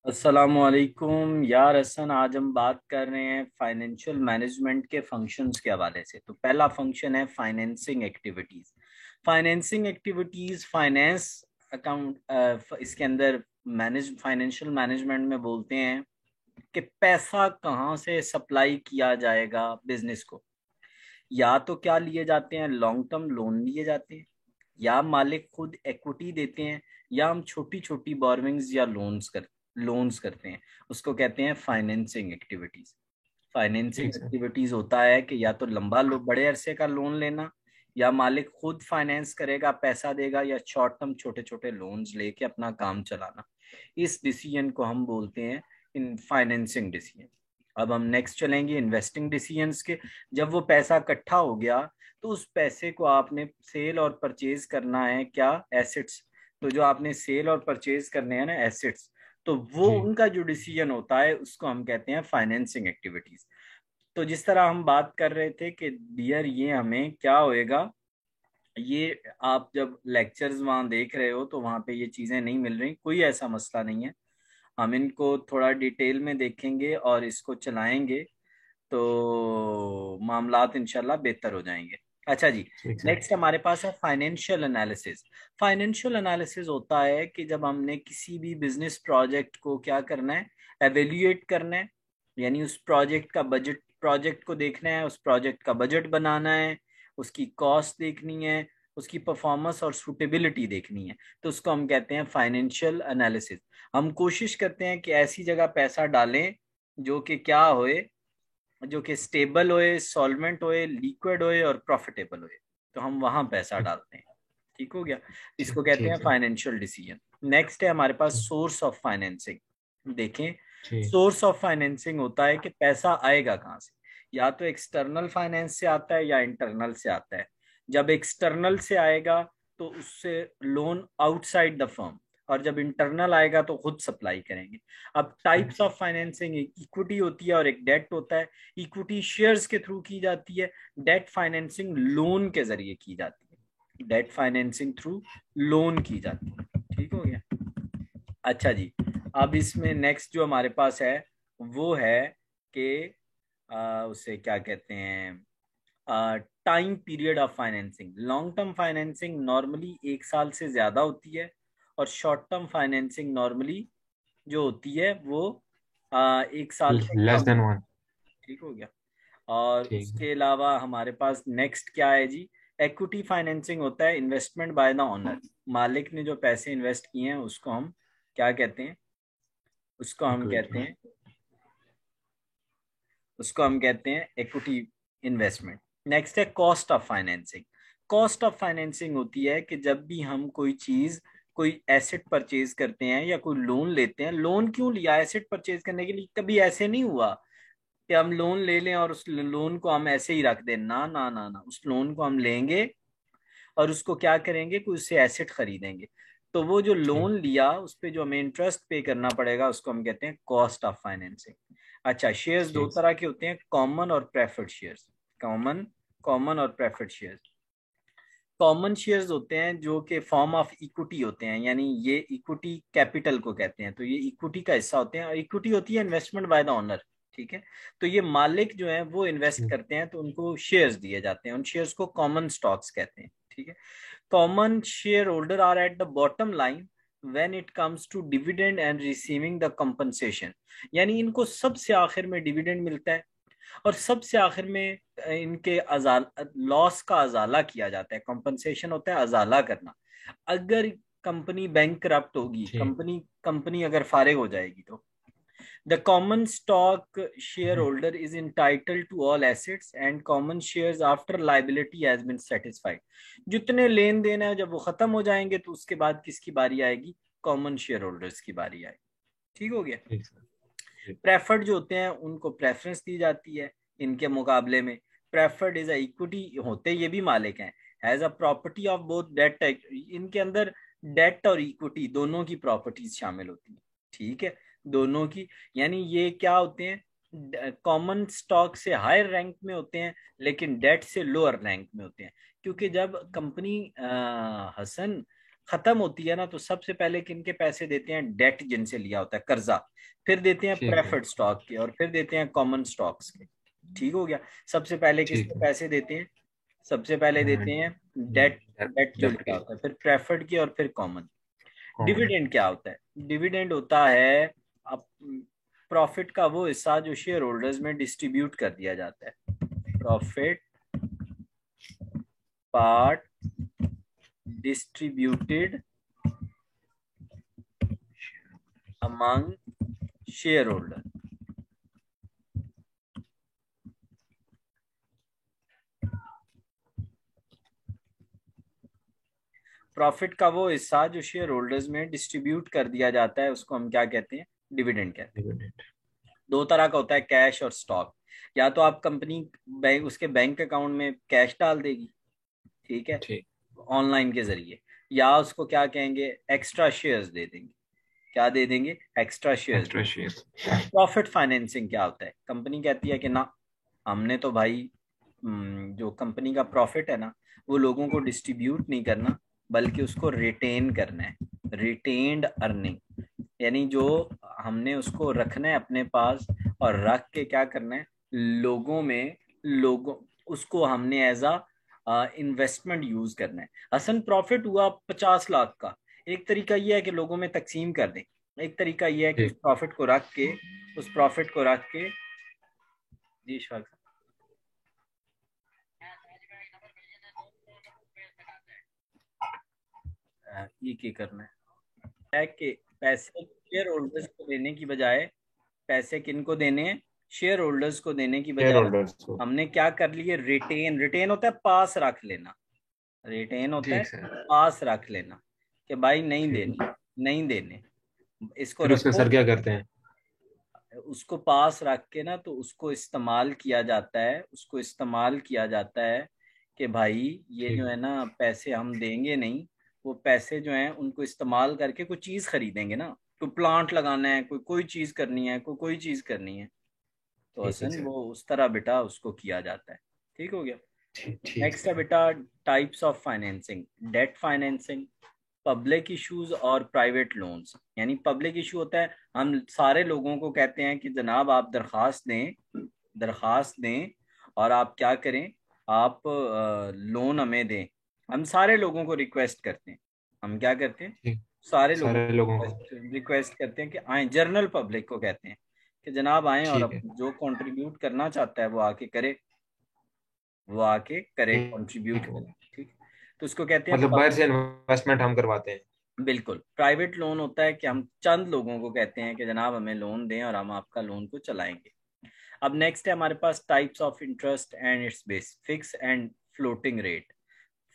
अस्सलामुअलैकुम यार हसन। आज हम बात कर रहे हैं फाइनेंशियल मैनेजमेंट के फंक्शंस के हवाले से। तो पहला फंक्शन है financing activities. Financing activities finance account इसके अंदर मैनेज फाइनेंशियल मैनेजमेंट में बोलते हैं कि पैसा कहाँ से सप्लाई किया जाएगा बिजनेस को। या तो क्या लिए जाते हैं, लॉन्ग टर्म लोन लिए जाते हैं, या मालिक खुद इक्विटी देते हैं, या हम छोटी छोटी बोरविंग्स या लोन्स करते हैं। उसको कहते हैं फाइनेंसिंग एक्टिविटीज। फाइनेंसिंग ठीक सर। एक्टिविटीज होता है कि या तो लंबा बड़े अरसे का लोन लेना, या मालिक खुद फाइनेंस करेगा, पैसा देगा, या शॉर्ट टर्म छोटे छोटे लोन्स लेके अपना काम चलाना। इस डिसीजन को हम बोलते हैं इन फाइनेंसिंग डिसीजन। अब हम नेक्स्ट चलेंगे इन्वेस्टिंग डिसीजंस के। जब वो पैसा इकट्ठा हो गया तो उस पैसे को आपने सेल और परचेज करना है, क्या, एसेट्स। तो जो आपने सेल और परचेज करने हैं ना एसेट्स, तो वो जी। उनका जो डिसीजन होता है उसको हम कहते हैं फाइनेंसिंग एक्टिविटीज। तो जिस तरह हम बात कर रहे थे कि डियर ये हमें क्या होएगा, ये आप जब लेक्चर्स वहां देख रहे हो तो वहां पे ये चीजें नहीं मिल रही, कोई ऐसा मसला नहीं है। हम इनको थोड़ा डिटेल में देखेंगे और इसको चलाएंगे तो मामलात इंशाल्लाह बेहतर हो जाएंगे। अच्छा जी। ठीक सर। नेक्स्ट हमारे पास है फाइनेंशियल एनालिसिस। फाइनेंशियल एनालिसिस होता है कि जब हमने किसी भी बिजनेस प्रोजेक्ट को क्या करना है, एवेल्युएट करना है। यानी उस प्रोजेक्ट का बजट, प्रोजेक्ट को देखना है, उस प्रोजेक्ट का बजट बनाना है, उसकी कॉस्ट देखनी है, उसकी परफॉर्मेंस और सूटेबिलिटी देखनी है। तो उसको हम कहते हैं फाइनेंशियल एनालिसिस। हम कोशिश करते हैं कि ऐसी जगह पैसा डालें जो कि क्या होए, जो कि स्टेबल होए, सॉल्वेंट होए, लिक्विड होए और प्रॉफिटेबल होए। तो हम वहां पैसा ठीक। डालते हैं। ठीक हो गया। इसको ठीक कहते हैं ठीक सर। Financial decision. नेक्स्ट है हमारे पास ठीक। Source of financing. देखें, ठीक। सोर्स ऑफ फाइनेंसिंग होता है कि पैसा आएगा कहाँ से। या तो एक्सटर्नल फाइनेंस से आता है या इंटरनल से आता है। जब एक्सटर्नल से आएगा तो उससे लोन आउटसाइड द फर्म, और जब इंटरनल आएगा तो खुद सप्लाई करेंगे। अब टाइप्स ऑफ फाइनेंसिंग, एक इक्विटी होती है और एक डेट होता है। इक्विटी शेयर्स के थ्रू की जाती है, डेट फाइनेंसिंग लोन के जरिए की जाती है। डेट फाइनेंसिंग थ्रू लोन की जाती है। ठीक हो गया। अच्छा जी। अब इसमें नेक्स्ट जो हमारे पास है वो है कि उसे क्या कहते हैं, time period of financing. Long term financing normally 1 साल से ज्यादा होती है, और शॉर्ट टर्म फाइनेंसिंग नॉर्मली जो होती है वो 1 साल से लेस कम देन होती वन। है। ठीक हो गया। और ठीक है। उसके अलावा हमारे पास नेक्स्ट क्या है जी, इक्विटी फाइनेंसिंग होता है इन्वेस्टमेंट बाय द ओनर। मालिक ने जो पैसे इन्वेस्ट किए हैं उसको हम क्या कहते हैं, उसको हम कहते इक्विटी। हैं, उसको हम कहते हैं इक्विटी इन्वेस्टमेंट। नेक्स्ट है cost of financing. Cost of financing होती है कि जब भी हम कोई चीज, कोई एसेट परचेज करते हैं या कोई लोन लेते हैं। लोन क्यों लिया, एसेट परचेज करने के लिए। कभी ऐसे नहीं हुआ कि हम लोन ले लें और उस लोन को हम ऐसे ही रख दें। ना ना ना ना, उस लोन को हम लेंगे और उसको क्या करेंगे कि उससे एसेट खरीदेंगे। तो वो जो ठीक। लोन लिया उस पे जो हमें इंटरेस्ट पे करना पड़ेगा उसको हम कहते हैं कॉस्ट ऑफ फाइनेंसिंग। अच्छा, शेयर्स दो ठीक। तरह के होते हैं, कॉमन और प्रेफर्ड शेयर्स। कॉमन, कॉमन और प्रेफर्ड शेयर्स। कॉमन शेयर्स होते हैं जो कि फॉर्म ऑफ इक्विटी होते हैं, यानी ये इक्विटी कैपिटल को कहते हैं। तो ये इक्विटी का हिस्सा होते हैं, और इक्विटी होती है इन्वेस्टमेंट बाय द ओनर। ठीक है। तो ये मालिक जो है वो इन्वेस्ट ठीक। करते हैं तो उनको शेयर्स दिए जाते हैं, उन शेयर्स को कॉमन स्टॉक्स कहते हैं। ठीक है। Common share holder are at the bottom line when it comes to dividend and receiving the compensation. यानी इनको सबसे आखिर में डिविडेंड मिलता है, और सबसे आखिर में इनके अजाल लॉस का अजाला किया जाता है। कंपनसेशन होता है अजाला करना। अगर कंपनी बैंक करप्ट होगी, ठीक। कंपनी कंपनी अगर फारिग हो जाएगी तो the common stock share hmm. Holder is entitled to all assets and common shares after liability has been satisfied. जितने लेन देन है जब वो खत्म हो जाएंगे तो उसके बाद किसकी बारी आएगी, कॉमन शेयर होल्डर्स की बारी आएगी। ठीक हो गया। ठीक सर। ठीक। प्रेफर्ड जो होते हैं उनको प्रेफरेंस दी जाती है इनके मुकाबले में। प्रेफर्ड इज इक्विटी होते ये भी मालिक हैं, as a property of both debt. इनके अंदर डेट और इक्विटी दोनों की प्रॉपर्टीज शामिल होती हैं। ठीक है, दोनों की। यानी ये क्या होते हैं, कॉमन स्टॉक से हायर रैंक में होते हैं लेकिन डेट से लोअर रैंक में होते हैं। क्योंकि जब कंपनी हसन खत्म होती है ना, तो सबसे पहले किनके पैसे देते हैं? डेट जिनसे लिया होता है, कर्जा। फिर देते हैं ठीक है। प्रेफर्ड स्टॉक के, और फिर देते हैं कॉमन स्टॉक्स के। ठीक हो गया। सबसे पहले ठीक किसके है। पैसे देते हैं? सबसे पहले देते हैं डेट। डेट जो डेट लिया के। होता है, फिर प्रेफर्ड की, और फिर कॉमन। कॉमन। डिविडेंड क्या होता है? डिविडेंड होता है अब प्रॉफिट का वो हिस्सा जो शेयर होल्डर्स में डिस्ट्रीब्यूट कर दिया जाता है। Profit part distributed among share holder. Profit का वो हिस्सा जो शेयर होल्डर्स में डिस्ट्रीब्यूट कर दिया जाता है, उसको हम क्या कहते हैं? डिविडेंड कहते हैं। डिविडेंड। दो तरह का होता है, कैश और स्टॉक। या तो आप कंपनी बैंक उसके बैंक अकाउंट में कैश डाल देगी, ठीक है, ठीक। ऑनलाइन के जरिए, या उसको क्या कहेंगे, एक्स्ट्रा शेयर्स दे देंगे। क्या दे देंगे? Extra shares. Extra share. Profit financing क्या होता है? कंपनी कहती है कि ना, हमने तो भाई जो कंपनी का प्रॉफिट है ना, वो लोगों को डिस्ट्रीब्यूट नहीं करना, बल्कि उसको रिटेन करना है। रिटेन्ड अर्निंग, यानी जो हमने उसको रखना है अपने पास, और रख के क्या करना है, लोगों में, लोगों, उसको हमने एज अ इन्वेस्टमेंट यूज करना है। हसन प्रॉफिट हुआ 50 लाख का, एक तरीका यह है कि लोगों में तकसीम कर दें। एक तरीका यह है कि उस ठीक। प्रॉफिट को रख के, उस प्रॉफिट को रख के, जी शाह ये क्या करना है कि पैसे शेयर होल्डर्स को देने की बजाय, पैसे किन को देने हैं? शेयर होल्डर्स को देने की शेयर बजाय होल्डर्स को। हमने क्या कर लिए? रिटेन। रिटेन होता है पास रख लेना। रिटेन होता है ठीक सर। पास रख लेना, कि भाई नहीं ठीक। देनी, नहीं देने, इसको फिर उसका रखो। सर क्या करते हैं? उसको पास रख के ना, तो उसको इस्तेमाल किया जाता है, उसको इस्तेमाल किया जाता है कि भाई ये जो ठीक। है ना, पैसे हम देंगे नहीं, वो पैसे जो हैं उनको इस्तेमाल करके कोई चीज खरीदेंगे ना। कोई प्लांट लगाना है, कोई कोई चीज करनी है, कोई कोई चीज करनी है, तो ठीक है हसन सर। वो उस तरह बेटा उसको किया जाता है। ठीक हो गया। ठीक। ठीक नेक्स्ट है है। बेटा types of financing. Debt financing, public issues और प्राइवेट लोन्स। यानी पब्लिक इशू होता है, हम सारे लोगों को कहते हैं कि जनाब आप दरखास्त दें, दरखास्त दें, और आप क्या करें, आप लोन हमें दें। हम सारे लोगों को रिक्वेस्ट करते हैं। हम क्या करते हैं? ठीक। सारे लोगों सारे लोगों को। को रिक्वेस्ट करते हैं कि आए। जनरल पब्लिक को कहते हैं कि जनाब आए, और ठीक अब है। जो कंट्रीब्यूट करना चाहता है वो आके करे, वो आके करे, ठीक कंट्रीब्यूट है। करे। ठीक। तो उसको कहते हैं मतलब बाहर से इन्वेस्टमेंट हम करवाते हैं। बिल्कुल। प्राइवेट लोन होता है कि हम चंद लोगों को कहते हैं कि जनाब हमें लोन दें, और हम आपका लोन को चलाएंगे। अब नेक्स्ट है हमारे पास types of interest and its base. Fix and floating rate.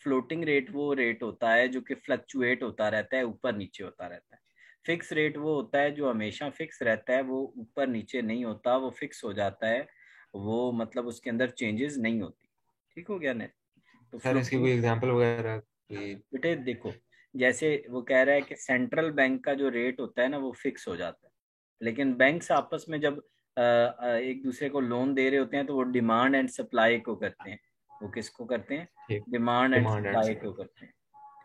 Floating rate वो रेट होता है जो कि फ्लक्चुएट होता रहता है, ऊपर नीचे होता रहता है। फिक्स रेट वो होता है जो हमेशा फिक्स रहता है, वो ऊपर नीचे नहीं होता, वो फिक्स हो जाता है, वो मतलब उसके अंदर चेंजेस नहीं होती। ठीक हो गया ना? तो सर इसकी फ्लोटिंग, कोई एग्जांपल वगैरह कोई? बेटे देखो, जैसे वो कह रहा है कि सेंट्रल बैंक का जो रेट होता है ना, वो फिक्स हो जाता है। लेकिन बैंक्स आपस में जब एक दूसरे को लोन दे रहे होते हैं, तो वो डिमांड एंड सप्लाई को करते हैं। वो किसको करते हैं? ठीक। Demand and demand and supply को सप्लाई। करते हैं।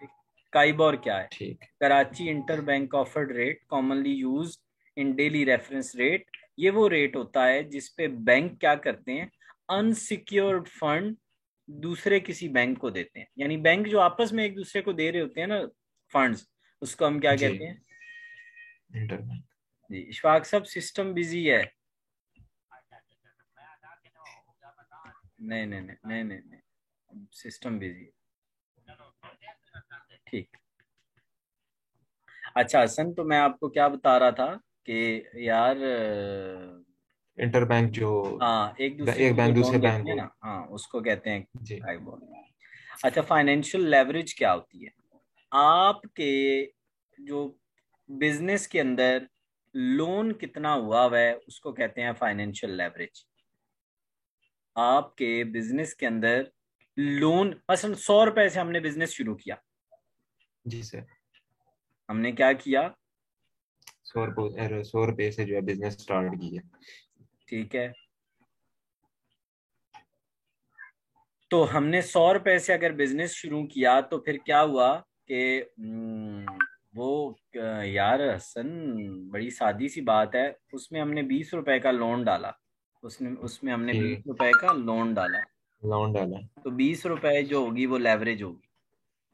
ठीक। काइबोर क्या है? ठीक। Karachi inter bank offered rate, commonly use in daily reference rate. ये वो रेट होता है जिसपे बैंक क्या करते हैं? अनसिक्योर्ड फंड दूसरे किसी बैंक को देते हैं। यानी बैंक जो आपस में एक दूसरे को दे रहे होते हैं ना, फंड्स, उसको हम क्या जी। कहते हैं? इंटरबैंक। जी इशफाक सब सिस्टम बिजी है। नहीं नहीं नहीं नहीं नहीं नहीं, सिस्टम बिजी है। ठीक। अच्छा हसन, तो मैं आपको क्या बता रहा था कि यार इंटरबैंक जो हाँ, एक दूसरे एक को जो बैंक दूसरे लोन बैंक देते हैं को। ना, हाँ, उसको कहते हैं जी। काइबोर। अच्छा, फाइनेंशियल लेवरेज क्या होती है? आपके जो बिजनेस के अंदर लोन कितना हुआ हुआ है, उसको कहते हैं फाइनेंशियल लेवरेज। आपके बिजनेस के अंदर लोन, मसलन 100 रुपए से हमने बिजनेस शुरू किया। जी सर। हमने क्या किया? 100 रुपये से जो है बिजनेस स्टार्ट की है। ठीक है, तो हमने 100 रुपए से अगर बिजनेस शुरू किया, तो फिर क्या हुआ? कि वो यार हसन, बड़ी सादी सी बात है, उसमें हमने 20 रुपए का लोन डाला, उसने उसमें हमने बीस कि रुपए का लोन डाला। लॉन्ग डाला। तो 20 रुपए जो होगी वो लेवरेज होगी।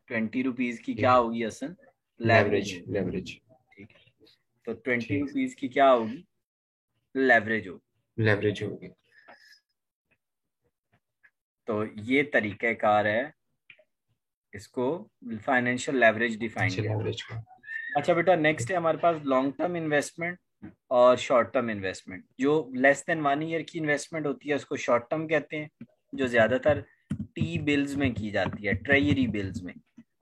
20 रुपीज की क्या कि होगी हसन? लेवरेज लेवरेज होगी। लेवरेज। ठीक है, तो ट्वेंटी ठीक। रुपीज की क्या होगी? लेवरेज होगी। लेवरेज होगी। तो ये तरीक़ेकार है, इसको फाइनेंशियल लेवरेज डिफाइन अच्छा, किया। लेवरेज का। अच्छा बेटा, नेक्स्ट है हमारे पास लॉन्ग टर्म इन्वेस्टमेंट और शॉर्ट टर्म इन्वेस्टमेंट। जो लेस देन 1 ईयर की इन्वेस्टमेंट होती है उसको शॉर्ट टर्म कहते हैं, जो ज्यादातर टी बिल्स में की जाती है, ट्रेजरी बिल्स में।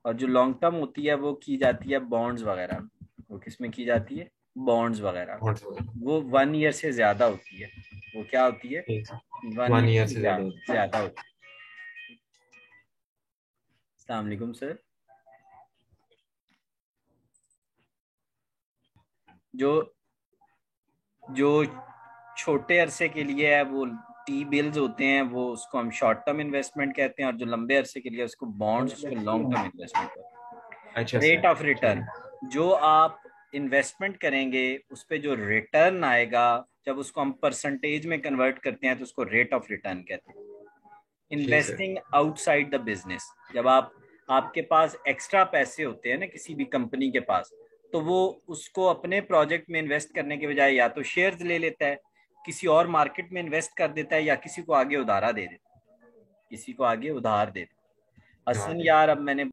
और जो लॉन्ग टर्म होती है वो की जाती है बॉन्ड्स वगैरह में। वो किस में की जाती है? बॉन्ड्स वगैरह में। नोट्स वगैरह। वो 1 ईयर से ज्यादा होती है। वो क्या होती है? ठीक। 1 ईयर 1 ईयर से से ज्यादा ज्यादा होता ज्यादा होती है। अस्सलाम वालेकुम सर। जो जो छोटे अरसे के लिए है वो टी बिल्स होते हैं, वो उसको हम शॉर्ट टर्म इन्वेस्टमेंट कहते हैं। और जो लंबे अरसे के लिए उसको बॉन्ड्स, उसको लॉन्ग टर्म इन्वेस्टमेंट कहते है। अच्छा हैं। Rate sir. ऑफ ठीक रिटर्न, है। जो आप इन्वेस्टमेंट करेंगे उस पे जो रिटर्न आएगा, जब उसको हम परसेंटेज में कन्वर्ट करते हैं तो उसको रेट ऑफ रिटर्न कहते हैं। जी sir. Investing outside the business, जब आपके पास एक्स्ट्रा पैसे होते हैं ना किसी भी कंपनी के पास, तो वो उसको अपने प्रोजेक्ट में इन्वेस्ट करने के बजाय या तो शेयर्स ले लेता है, किसी और मार्केट में इन्वेस्ट कर देता है, या किसी को आगे उधारा दे देता है, किसी को आगे उधार दे देता है। हाँ हसन जी। यार, अब मैंने